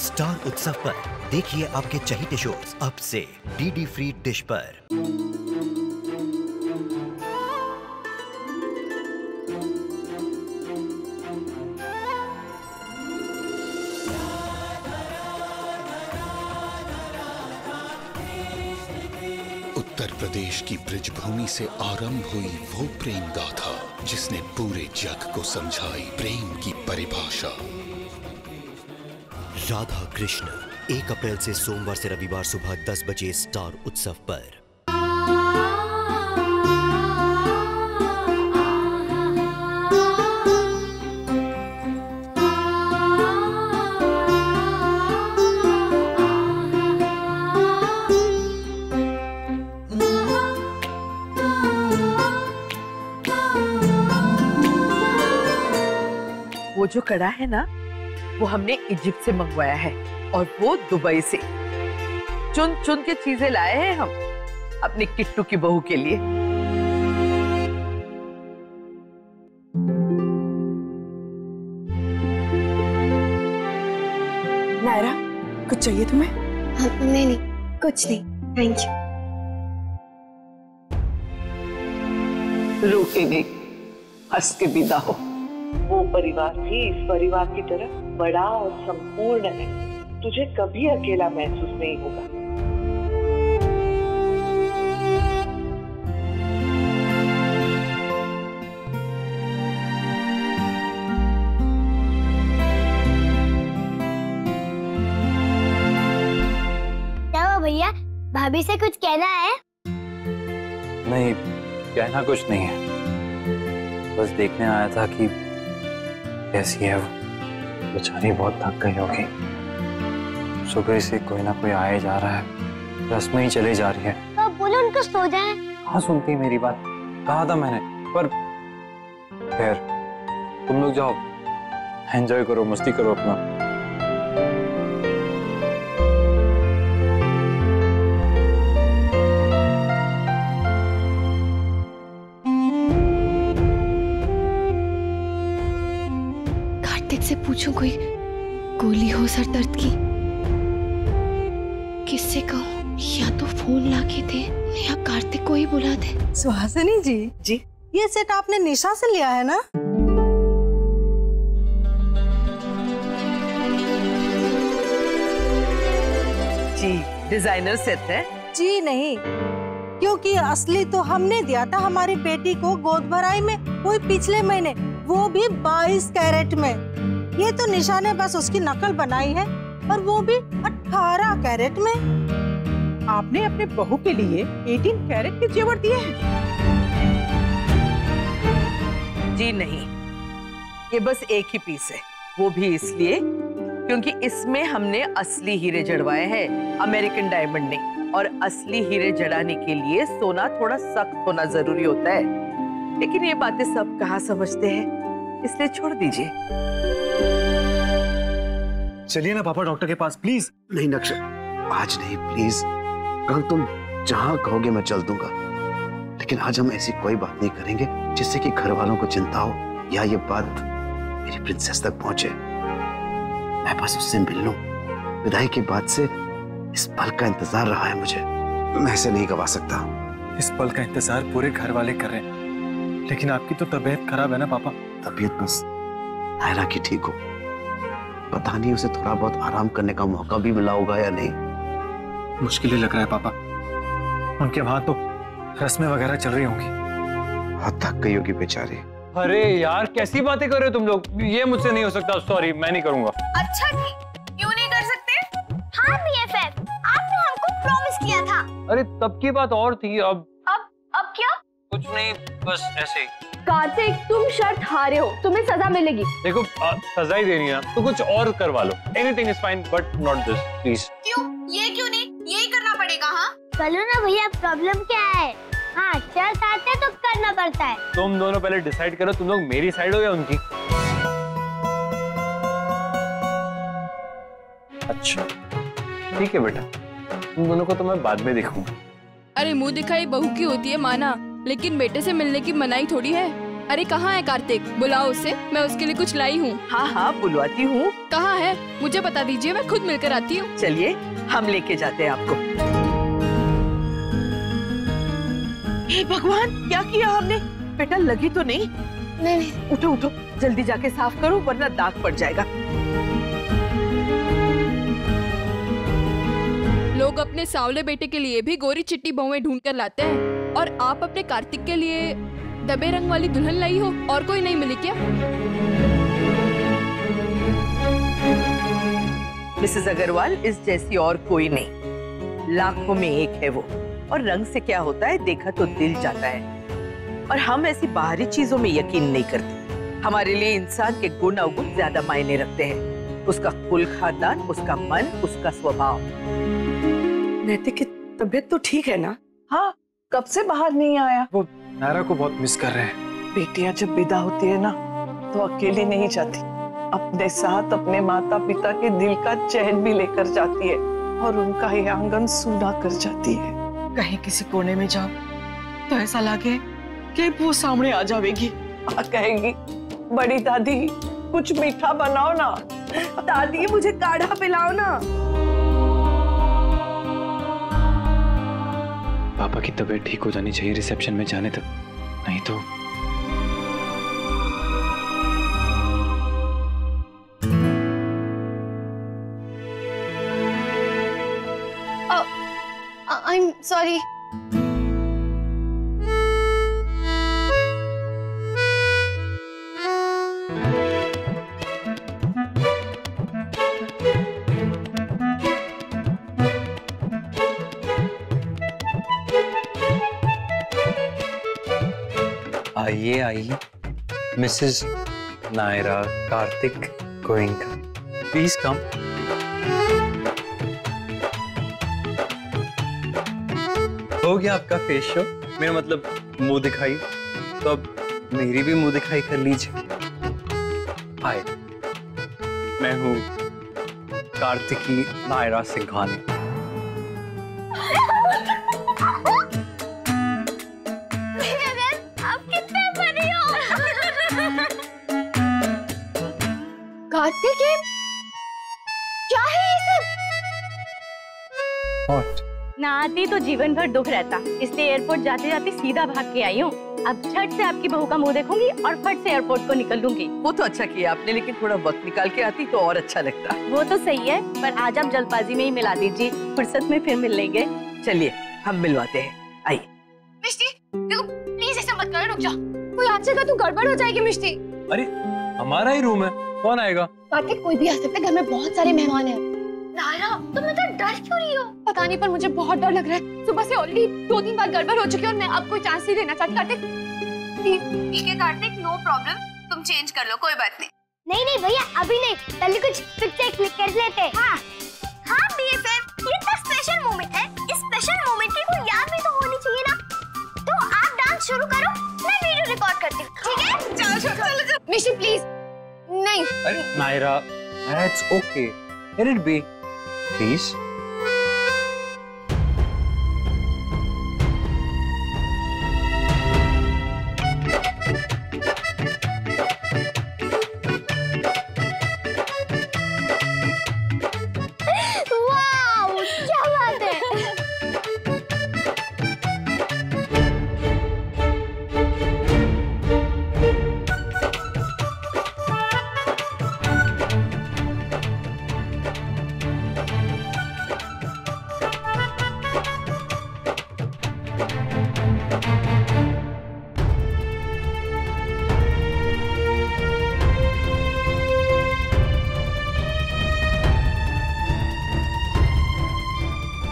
Star उत्सव पर देखिए आपके चहेते शोज अब से डीडी फ्री डिश पर। उत्तर प्रदेश की ब्रजभूमि से आरंभ हुई वो प्रेम गाथा जिसने पूरे जग को समझाई प्रेम की परिभाषा। राधा कृष्ण 1 अप्रैल से सोमवार से रविवार सुबह 10 बजे स्टार उत्सव पर। वो जो कड़ा है ना, वो हमने इजिप्ट से मंगवाया है और वो दुबई से। चुन चुन के चीजें लाए हैं हम अपनी किट्टू की बहू के लिए। नायरा, कुछ चाहिए तुम्हें? नहीं, कुछ नहीं, थैंक यू। रोके नहीं, हंस के विदा हो। वो परिवार भी इस परिवार की तरह बड़ा और संपूर्ण है। तुझे कभी अकेला महसूस नहीं होगा। क्या हुआ भैया, भाभी से कुछ कहना है? नहीं, कहना कुछ नहीं है, बस देखने आया था कि कैसी है वो। बेचारी बहुत थक गई होगी, सुबह से कोई ना कोई आए जा रहा है, रस्में ही चले जा रही है। तो बोलो उनको सो जाए। कहाँ सुनती मेरी बात, कहा था मैंने, पर खैर तुम लोग जाओ, एंजॉय करो, मस्ती करो अपना। से पूछूं कोई गोली हो सर दर्द की? किससे कहूं? या तो फोन लाके दे या कार्तिक को ही बुला दे। सुहासिनी जी, ये सेट आपने निशा से लिया है ना? जी, डिजाइनर सेट है। जी नहीं, क्योंकि असली तो हमने दिया था हमारी बेटी को गोद भराई में, वो पिछले महीने, वो भी 22 कैरेट में। ये तो निशा ने बस उसकी नकल बनाई है, और वो भी 18 कैरेट में। आपने अपने बहू के लिए 18 कैरेट के जेवर दिए हैं? जी नहीं, ये बस एक ही पीस है, वो भी इसलिए क्योंकि इसमें हमने असली हीरे जड़वाए हैं, अमेरिकन डायमंड नहीं। और असली हीरे जड़ाने के लिए सोना थोड़ा सख्त होना जरूरी होता है, लेकिन ये बातें सब कहाँ समझते हैं, इसलिए छोड़ दीजिए। चलिए ना पापा डॉक्टर के पास, प्लीज। नहीं नक्शा, आज नहीं, प्लीज। कल तुम जहां कहोगे मैं चल दूंगा, लेकिन आज हम ऐसी कोई बात नहीं करेंगे जिससे कि घर वालों को चिंता हो या ये बात मेरी प्रिंसेस तक पहुंचे। मैं बस उससे मिल लूं। विदाई के बाद से इस पल का इंतजार रहा है मुझे, मैं इसे नहीं गवा सकता। इस पल का इंतजार पूरे घर वाले कर रहे हैं, लेकिन आपकी तो तबीयत खराब है ना पापा। तबीयत बस नायरा की ठीक हो, पता नहीं उसे थोड़ा बहुत आराम करने का मौका भी मिला होगा या नहीं। मुश्किल ही लग रहा है पापा, उनके वहां तो रस्में वगैरह चल रही होंगी। बहुत थक गई होगी बेचारी। अरे यार कैसी बातें कर रहे हो तुम लोग, ये मुझसे नहीं हो सकता, सॉरी मैं नहीं करूंगा। अच्छा क्यों नहीं कर सकते? हाँ BFF, आपने हमको प्रॉमिस किया था। अरे तब की बात और थी, अब क्या? कुछ नहीं, बस ऐसे ही। कार्तिक, तुम शर्त हारे हो, तुम्हें सजा मिलेगी। देखो सजा ही देनी है तो कुछ और करवा लो। Anything is fine but not this please. क्यों? ये क्यों नहीं? यही करना पड़ेगा। हाँ चलो ना भैया, प्रॉब्लम क्या है? हाँ शर्त आते तो करना पड़ता है। तुम दोनों पहले डिसाइड करो, तुम लोग मेरी साइड हो या उनकी। अच्छा ठीक है बेटा, तुम दोनों को तो मैं बाद में देखूंगा। अरे मुंह दिखाई बहू की होती है माना, लेकिन बेटे से मिलने की मनाही थोड़ी है। अरे कहाँ है कार्तिक? बुलाओ उसे, मैं उसके लिए कुछ लाई हूँ। हाँ हाँ बुलवाती हूँ। कहाँ है मुझे बता दीजिए, मैं खुद मिलकर आती हूँ। चलिए हम लेके जाते हैं आपको। हे भगवान, क्या किया हमने? बेटा लगी तो नहीं? नहीं। उठो उठो, जल्दी जाके साफ करो वरना दाग पड़ जाएगा। लोग अपने सांवले बेटे के लिए भी गोरी चिट्टी बहुएं ढूंढ कर लाते हैं, और आप अपने कार्तिक के लिए दबे रंग वाली दुल्हन लाई हो। और कोई नहीं मिली क्या? मिसेस अग्रवाल, इस जैसी और कोई नहीं, लाखों में एक है वो। और रंग से क्या होता है, देखा तो दिल जाता है। और हम ऐसी बाहरी चीजों में यकीन नहीं करते। हमारे लिए इंसान के गुण अवगुण ज्यादा मायने रखते हैं। उसका कुल खानदान, उसका मन, उसका स्वभाव। नैतिक की तबीयत तो ठीक है ना? हाँ, कब से बाहर नहीं आया। वो नायरा को बहुत मिस कर रहे हैं। बेटियां जब विदा होती है ना तो अकेली नहीं जाती, अपने साथ अपने माता पिता के दिल का चैन भी लेकर जाती है और उनका ये आंगन सूना कर जाती है। कहीं किसी कोने में जाओ तो ऐसा लगे कि वो सामने आ जाएगी, कहेगी बड़ी दादी कुछ मीठा बनाओ ना, दादी मुझे काढ़ा पिलाओ ना। पापा की तबीयत ठीक हो जानी चाहिए रिसेप्शन में जाने तक, नहीं तो I'm sorry. आइए आइए, Mrs Naira Kartik Goenka, please come. हो गया आपका फेस शो, मेरा मतलब मुंह दिखाई, तो अब मेरी भी मुंह दिखाई कर लीजिए। हाय, मैं हूँ कार्तिकी नायरा सिंघानी। आप कितने बड़ी हो। कार्तिक, क्या है ये सब? ना आती तो जीवन भर दुख रहता, इसलिए एयरपोर्ट जाते जाते सीधा भाग के आई हूँ। अब झट से आपकी बहू का मुंह देखूंगी और फट से एयरपोर्ट को निकल लूंगी। वो तो अच्छा किया आपने, लेकिन थोड़ा वक्त निकाल के आती तो और अच्छा लगता। वो तो सही है, पर आज आप जल्दबाजी में ही मिला दीजिए, फुर्सत में फिर मिल लेंगे। चलिए हम मिलवाते हैं, आइए। मिष्टी, देखो प्लीज ऐसा मत करो, रुक जा। कोई आ जाएगा तो गड़बड़ हो जाएगी मिष्टी। अरे हमारा ही रूम है, कौन आएगा? कार्तिक, कोई भी आ सकता है, घर में बहुत सारे मेहमान हैं। नायरा, तुम इतना डर क्यों रही हो? पता नहीं, पर मुझे बहुत डर लग रहा है। सुबह से ऑलरेडी 2-3 बार गड़बड़ हो चुकी है और मैं अब कोई चांस नहीं देना चाहती। कार्तिक ठीक है कार्तिक, नो प्रॉब्लम, तुम चेंज कर लो, कोई बात नहीं। नहीं भैया, अभी नहीं, पहले कुछ पिक्चर क्लिक कर लेते हैं। हाँ BFF, ये तो स्पेशल मोमेंट है। इस स्पेशल मोमेंट की कोई याद भी तो होनी चाहिए ना। तो आप डांस शुरू करो, मैं वीडियो रिकॉर्ड करती हूँ, ठीक है? चलो मिष्टी प्लीज। नहीं। अरे Naira, it's okay, let it be please.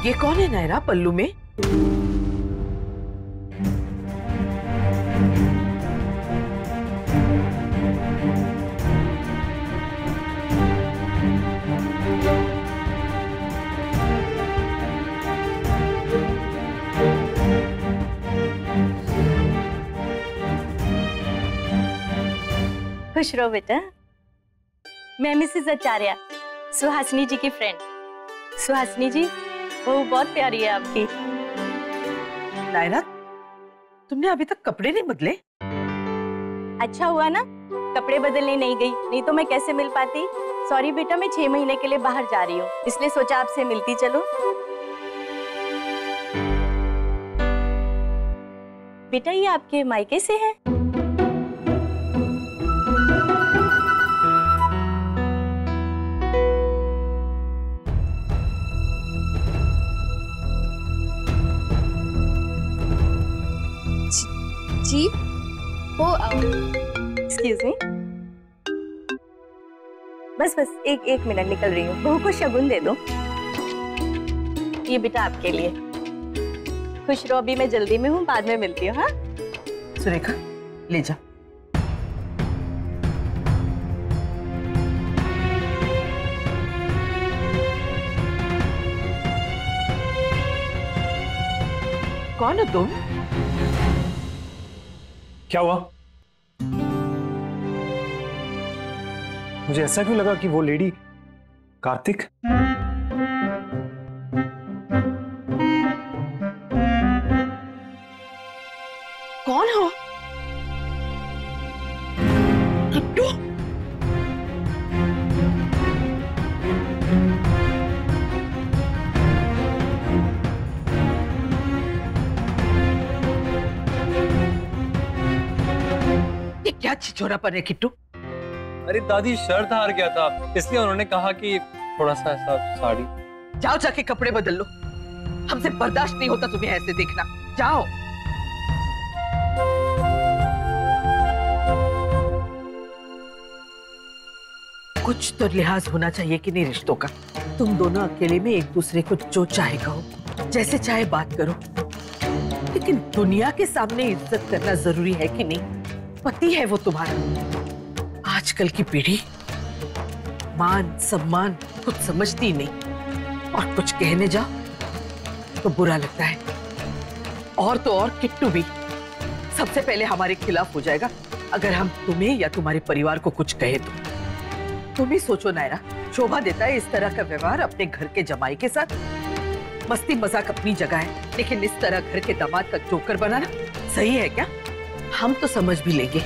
ये कौन है नायरा पल्लू में? खुश रहो बेटा। मैं मिसेस आचार्य, सुहासिनी जी की फ्रेंड। सुहासिनी जी, वो बहुत प्यारी है आपकी। नायरा, तुमने अभी तक कपड़े नहीं बदले? अच्छा हुआ ना कपड़े बदलने नहीं गई, नहीं तो मैं कैसे मिल पाती। सॉरी बेटा, मैं 6 महीने के लिए बाहर जा रही हूँ, इसलिए सोचा आपसे मिलती चलो। बेटा ये आपके मायके से है? जी वो एक्सक्यूज मी, बस एक मिनट, निकल रही हूँ। बहू को शगुन दे दो। ये बेटा आपके लिए। खुश रहो, अभी मैं जल्दी में हूँ, बाद में मिलती हूँ। हाँ सुरेखा ले जा। कौन हो तुम? क्या हुआ? मुझे ऐसा क्यों लगा कि वो लेडी कार्तिक? कौन हो? किट्टू? ये क्या छिछोरापन है किट्टू? अरे दादी शर्ट हार गया था, इसलिए उन्होंने कहा कि थोड़ा सा ऐसा साड़ी। जाओ जाके कपड़े बदल लो, हमसे बर्दाश्त नहीं होता तुम्हें ऐसे देखना। जाओ। कुछ तो लिहाज होना चाहिए कि नहीं रिश्तों का। तुम दोनों अकेले में एक दूसरे को जो चाहे कहो, जैसे चाहे बात करो, लेकिन दुनिया के सामने इज्जत करना जरूरी है कि नहीं? पति है वो तुम्हारा। आजकल की पीढ़ी मान सम्मान कुछ समझती नहीं, और कुछ कहने जाओ तो बुरा लगता है। और तो और किट्टू भी सबसे पहले हमारे खिलाफ हो जाएगा अगर हम तुम्हें या तुम्हारे परिवार को कुछ कहे तो। तुम ही सोचो नायरा, शोभा देता है इस तरह का व्यवहार अपने घर के जमाई के साथ? मस्ती मजाक अपनी जगह है, लेकिन इस तरह घर के दामाद का जोकर बनाना सही है क्या? हम तो समझ भी लेंगे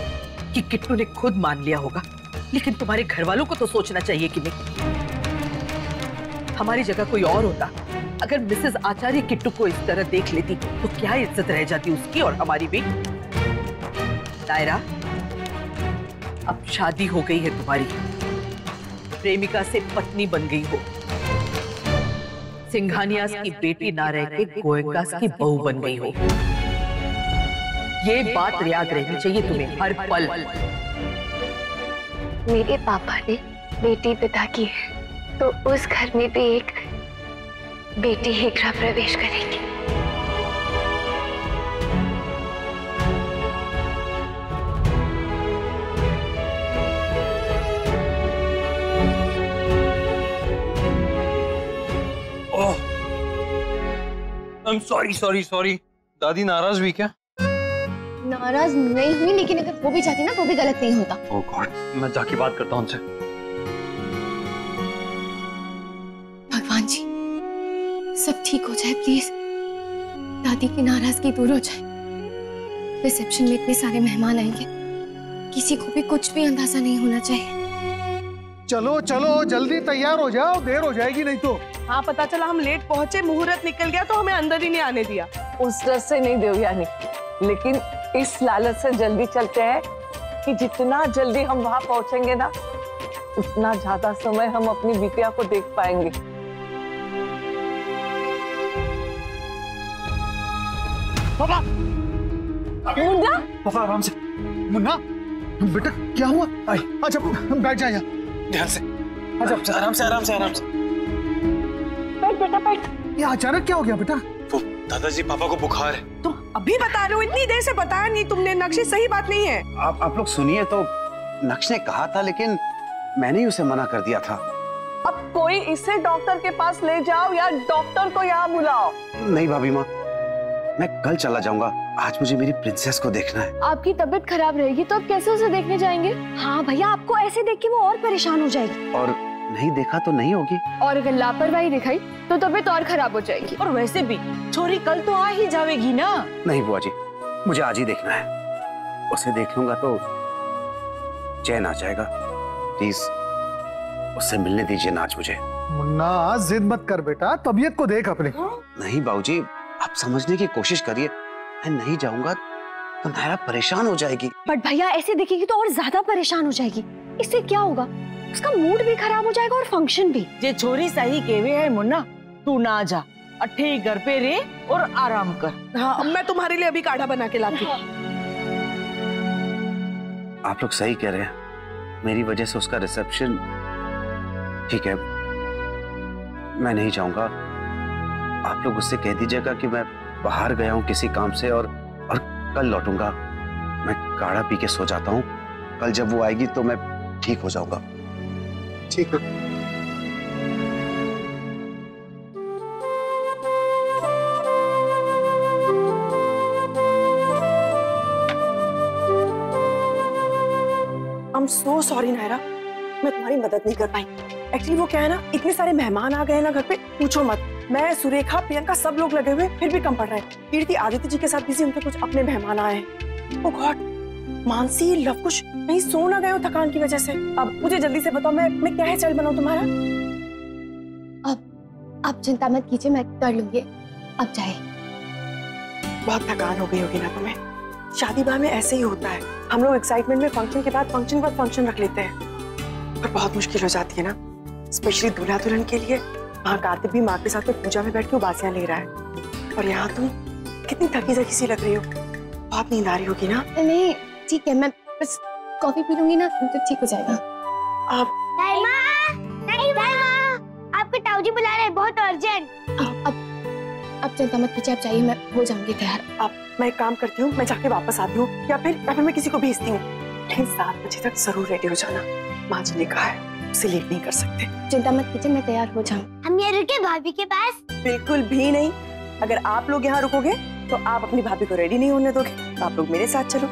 कि किट्टू ने खुद मान लिया होगा, लेकिन तुम्हारे घर वालों को तो सोचना चाहिए कि नहीं? हमारी जगह कोई और होता, अगर मिसेस आचार्य किट्टू को इस तरह देख लेती तो क्या इज्जत रह जाती उसकी और हमारी भी। नायरा, अब शादी हो गई है तुम्हारी, प्रेमिका से पत्नी बन गई हो, सिंघानियास की बेटी ना रह के गोयंकास की बहू बन गई हो। ये बात याद रहनी चाहिए तुम्हें हर पल। मेरे पापा ने बेटी पिता की है, तो उस घर में भी एक बेटी ही गृह प्रवेश करेगी। सॉरी दादी नाराज हुई क्या? नाराज नहीं हुई, लेकिन अगर वो भी चाहती ना तो भी गलत नहीं होता। ओह गॉड, मैं जाके बात करता हूँ उनसे। भगवान जी सब ठीक हो जाए प्लीज, दादी की नाराजगी दूर हो जाए। रिसेप्शन में इतने सारे मेहमान आएंगे, किसी को भी कुछ भी अंदाजा नहीं होना चाहिए। चलो चलो जल्दी तैयार हो जाओ, देर हो जाएगी नहीं तो। हाँ पता चला हम लेट पहुंचे, मुहूर्त निकल गया तो हमें अंदर ही नहीं आने दिया। उस डर से नहीं देवयानी, लेकिन इस लालच से जल्दी चलते हैं कि जितना जल्दी हम वहां पहुंचेंगे ना, उतना ज्यादा समय हम अपनी बिटिया को देख पाएंगे। पापा! मुन्ना! पापा आराम से। मुन्ना, बेटा क्या हुआ? अच्छा बैठ जा, ध्यान से। अच्छा आराम से आराम से आराम से। बैठ बेटा बैठ। ये अचानक क्या हो गया बेटा? वो दादाजी पापा को बुखार है। तुम अभी बता रहे हो? इतनी देर से बताया नहीं तुमने। नक्शे सही बात नहीं है। आप लोग सुनिए तो, नक्श ने कहा था लेकिन मैंने ही उसे मना कर दिया था। अब कोई इसे डॉक्टर के पास ले जाओ या डॉक्टर को यहाँ बुलाओ। नहीं भाभी माँ, मैं कल चला जाऊंगा, आज मुझे मेरी प्रिंसेस को देखना है। आपकी तबीयत खराब रहेगी तो आप कैसे उसे देखने जाएंगे? हाँ भैया, आपको ऐसे देख के वो और परेशान हो जाएगी। और नहीं देखा तो नहीं होगी, और अगर लापरवाही दिखाई तो तबीयत और खराब हो जाएगी। और वैसे भी छोरी कल तो आ ही जाएगी ना। नहीं बुआ जी, मुझे आज ही देखना है। उसे देख लूंगा तो चैन आ जाएगा। प्लीज उससे मिलने दीजिए ना आज मुझे। मुन्ना जिद मत कर बेटा, तबीयत को देख अपने। नहीं बाबूजी, आप समझने की कोशिश करिए। मैं नहीं जाऊंगा तो नायरा परेशान हो जाएगी। बट भैया ऐसे दिखेगी तो और ज्यादा परेशान हो जाएगी। इससे क्या होगा, उसका मूड भी खराब हो जाएगा और फंक्शन भी। जे छोरी सही केवे है मुन्ना, तू ना जा, अठे घर पे रे और आराम कर। हाँ, मैं तुम्हारे लिए अभी काढ़ा बना के लाती हूँ। आप लोग सही कह रहे हैं, मेरी वजह से उसका रिसेप्शन। ठीक है, मैं नहीं जाऊंगा। आप लोग उससे कह दीजिएगा कि मैं बाहर गया हूं किसी काम से और कल लौटूंगा। मैं काढ़ा पी के सो जाता हूं, कल जब वो आएगी तो मैं ठीक हो जाऊंगा। ठीक है। I'm so sorry नायरा, मैं तुम्हारी मदद नहीं कर पाई। एक्चुअली वो क्या है ना, इतने सारे मेहमान आ गए ना घर पे, पूछो मत। मैं, सुरेखा, प्रियंका सब लोग लगे हुए, फिर भी कम पड़ रहे हैं। कीर्ति आदित्य जी के साथ बिजी, उनके कुछ अपने मेहमान आए हैं। ओह गॉड, मानसी, लवकुश कहीं सो ना गए हो थकान की वजह से। अब मुझे जल्दी से बताओ, मैं क्या है चल बनाऊं तुम्हारा? अब आप चिंता मत कीजिए, मैं कर लूंगी। अब जाए। बहुत थकान हो गई होगी ना तुम्हें। शादी ब्याह में ऐसे ही होता है, हम लोग एक्साइटमेंट में फंक्शन के बाद फंक्शन पर फंक्शन रख लेते हैं, पर बहुत मुश्किल हो जाती है ना, स्पेशली दूल्हा दुल्हन के लिए। वहाँ कार्तिक भी माँ के साथ में पूजा में बैठ के उबासियां ले रहा है, और यहाँ तुम कितनी थकी थकी सी लग रही हो। बहुत नींद आ रही होगी ना? नहीं ठीक है, मैं बस कॉफी पी लूंगी ना तो ठीक हो जाएगा। आपके ताऊजी बुला रहे हैं, बहुत अर्जेंट। अब चिंता मत कीजिए, आप जाइए, मैं हो जाऊंगी तैयार। अब मैं एक काम करती हूँ, मैं जाके वापस आती हूँ, या फिर मैं किसी को भेजती हूँ, लेकिन 7 बजे तक जरूर रेडी हो जाना। माँ जी ने कहा है, उसे लेट नहीं कर सकते। चिंता मत कीजिए, मैं तैयार हो जाऊँ। हम यहाँ रुके भाभी के पास? बिल्कुल भी नहीं। अगर आप लोग यहाँ रुकोगे तो आप अपनी भाभी को रेडी नहीं होने दोगे, तो आप लोग मेरे साथ चलो।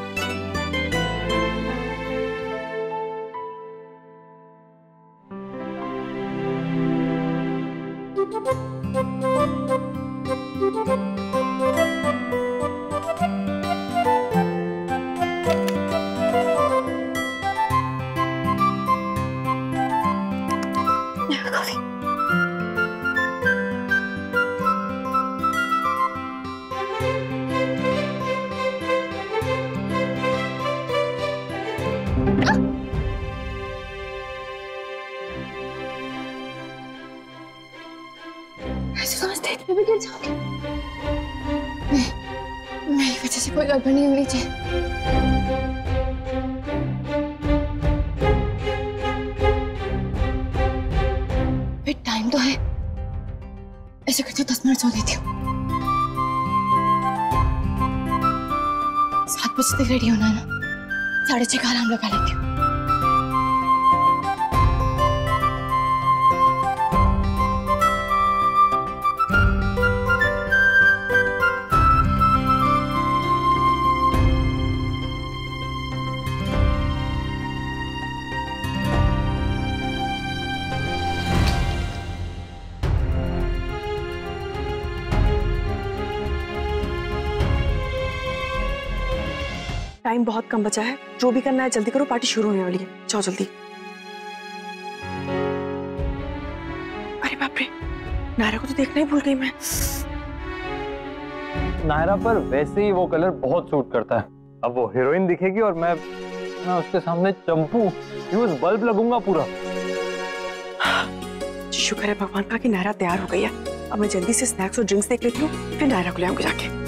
भी गिर जाओगे। मेरी वजह से कोई गड़बड़ नहीं होनी चाहिए। टाइम तो है, ऐसे करते 10 मिनट सो लेती हूँ। 7 बजे तक रेडी होना है ना, 6:30 का अलार्म लगा लेती हूँ। टाइम बहुत कम बचा है, जो भी करना है जल्दी करो, पार्टी शुरू होने वाली है। जाओ जल्दी। अरे बाप रे, नायरा को तो देखना ही भूल गई मैं। नायरा पर वैसे ही वो कलर बहुत सूट करता है। अब वो हीरोइन दिखेगी और मैं उसके सामने चंपू फ्यूज बल्ब लगूंगा पूरा। शुक्र है भगवान का कि नायरा तैयार हो गई है। अब मैं जल्दी से स्नैक्स और ड्रिंक्स देख लेती हूँ, फिर नायरा को ले आऊंगी जाके।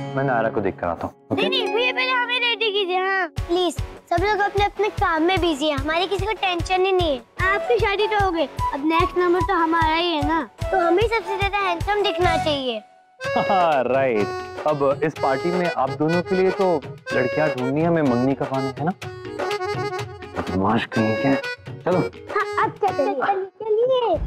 मैं नायरा को देख कर आता हूँ। नहीं भैया, पहले हमें रेडी कीजिए। हाँ प्लीज, सब लोग अपने अपने काम में बिजी हैं, हमारी किसी को टेंशन ही नहीं है। आपकी शादी तो हो गई, अब नेक्स्ट नंबर तो हमारा ही है ना, तो हमें सबसे ज्यादा हैंडसम दिखना चाहिए। हाँ राइट। अब इस पार्टी में आप दोनों के लिए तो लड़कियां ढूंढनी हमें मंगनी करवाने है ना। बदमाश कहीं क्या। चलो हाँ, अब चलिए।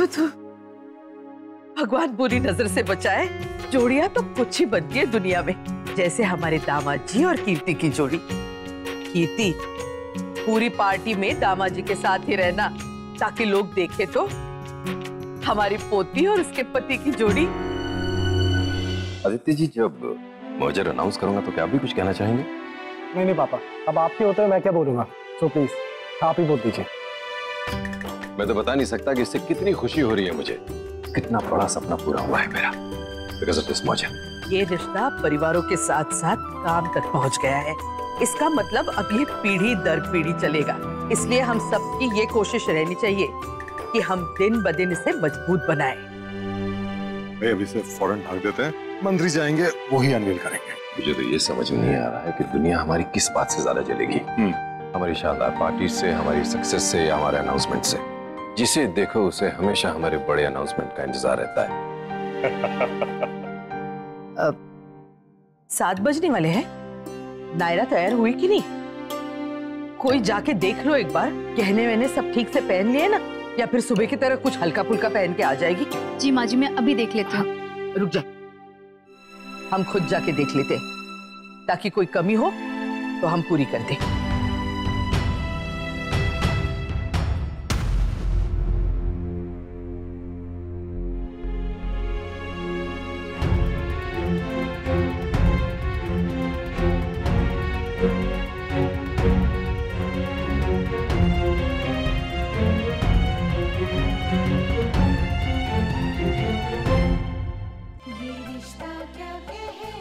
थू। भगवान बुरी नजर से बचाए। जोड़ियां तो कुछ ही बनती है दुनिया में, जैसे हमारे दामाद जी और कीर्ति की जोड़ी। कीर्ति, पूरी पार्टी में दामाद जी के साथ ही रहना, ताकि लोग देखे तो हमारी पोती और उसके पति की जोड़ी। आदित्य जी, जब मर्जर अनाउंस करूंगा तो क्या आप भी कुछ कहना चाहेंगे? नहीं पापा, अब आपके होते हुए मैं क्या बोलूंगा, सो प्लीज आप ही बोल दीजिए। मैं तो बता नहीं सकता कि इससे कितनी खुशी हो रही है मुझे, कितना बड़ा सपना पूरा हुआ है मेरा बिकॉज़ ऑफ दिस मर्जर। ये रिश्ता परिवारों के साथ साथ काम तक पहुंच गया है। इसका मतलब अब ये पीढ़ी दर पीढ़ी चलेगा। इसलिए हम सबकी ये कोशिश रहनी चाहिए कि हम दिन ब दिन इसे मजबूत बनाएं। भाई अभी से फौरन भाग देते हैं, मंत्री जाएंगे वो ही अनवील करेंगे। मुझे तो ये समझ में नहीं आ रहा है कि दुनिया हमारी किस बात से ज्यादा जलेगी, हमारी शानदार पार्टी से, हमारी सक्सेस से या हमारे अनाउंसमेंट से। जिसे देखो उसे हमेशा हमारे बड़े अनाउंसमेंट का इंतजार रहता है। 7 बजने वाले हैं। नायरा तैयार हुई कि नहीं? कोई जाके देख लो एक बार। गहने वहने सब ठीक से पहन लिए ना, या फिर सुबह की तरह कुछ हल्का फुल्का पहन के आ जाएगी? जी माँ जी, मैं अभी देख लेती हूँ। रुक जा, हम खुद जाके देख लेते ताकि कोई कमी हो तो हम पूरी कर दें। ये रिश्ता क्या कहलाता